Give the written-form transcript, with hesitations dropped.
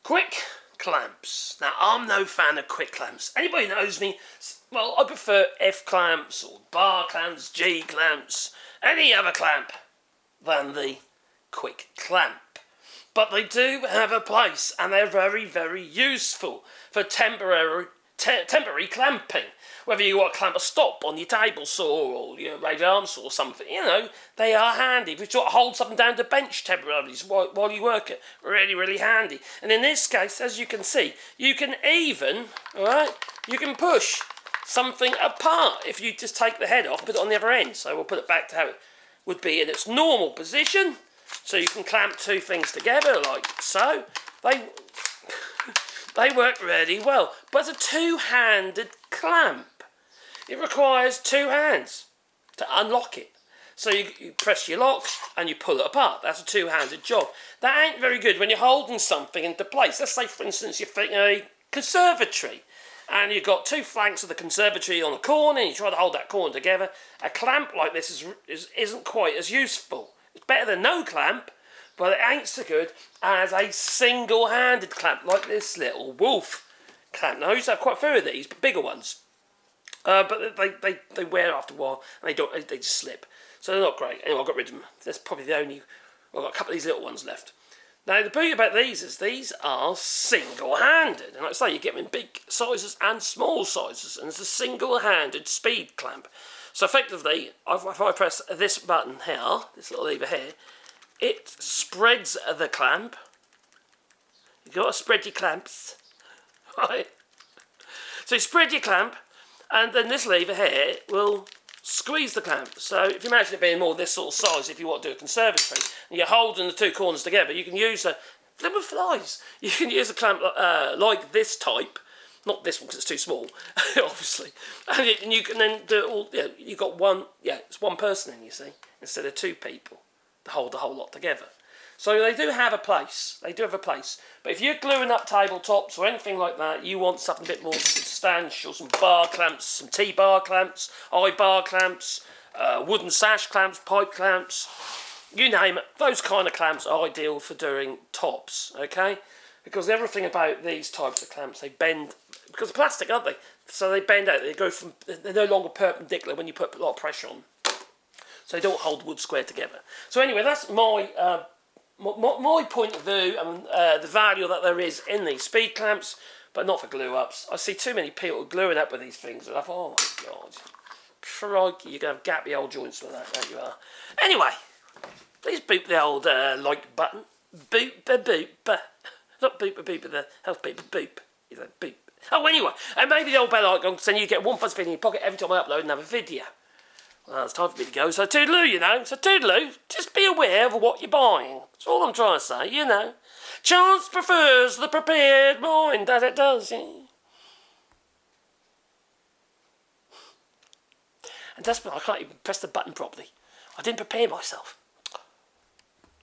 Quick clamps. Now, I'm no fan of quick clamps. Anybody knows me, well, I prefer F clamps or bar clamps, G clamps, any other clamp than the quick clamp. But they do have a place, and they're very, very useful for temporary clamping. Whether you want to clamp a stop on your table saw or your radio arm saw or something, they are handy. If you want to hold something down the bench temporarily while you work it, really, really handy. And in this case, as you can see, you can even, you can push something apart if you just take the head off and put it on the other end. So we'll put it back to how it would be in its normal position. So you can clamp two things together like so. They work really well. But it's a two-handed clamp. It requires two hands to unlock it. So you press your lock and you pull it apart. That's a two-handed job. That ain't very good when you're holding something into place. Let's say, for instance, you're fitting a conservatory and you've got two flanks of the conservatory on a corner and you try to hold that corner together. A clamp like this isn't quite as useful. It's better than no clamp, but it ain't so good as a single-handed clamp like this little wolf clamp. Now, I used to have quite a few of these, but bigger ones. But they wear after a while, and they just slip. So they're not great. Anyway, I got rid of them. That's probably the only... Well, I've got a couple of these little ones left. Now, the beauty about these is these are single-handed. And like I say, you get them in big sizes and small sizes. And it's a single-handed speed clamp. So effectively, if I press this button here, this little lever here, it spreads the clamp. You've got to spread your clamps. Right? So you spread your clamp, and then this lever here will squeeze the clamp. So if you imagine it being more this sort of size, if you want to do a conservatory, and you're holding the two corners together, you can use a... Them with flies. You can use a clamp like this type. Not this one because it's too small, obviously. And you can then do it all... Yeah, you've got one... Yeah, it's one person in, you see, instead of two people to hold the whole lot together. So they do have a place. They do have a place. But if you're gluing up tabletops or anything like that, you want something a bit more substantial, some bar clamps, some T-bar clamps, I-bar clamps, wooden sash clamps, pipe clamps, you name it. Those kind of clamps are ideal for doing tops, okay? Because everything about these types of clamps, they bend, because they're plastic, aren't they? So they bend out, they're no longer perpendicular when you put a lot of pressure on. So they don't hold wood square together. So anyway, that's my point of view and the value that there is in these speed clamps, but not for glue-ups. I see too many people gluing up with these things, and I thought, oh my God, crikey, you're going to have gappy old joints with that, don't you are? Anyway, please boop the old like button. Boop. Not boop, but the health beep, boop. Is that boop? Oh, anyway, and maybe the old bell icon, so you get one fuzz video in your pocket every time I upload another video. Well, it's time for me to go, so toodaloo, So toodaloo, just be aware of what you're buying. That's all I'm trying to say, Chance prefers the prepared mind, as it does, yeah. And that's why I can't even press the button properly. I didn't prepare myself.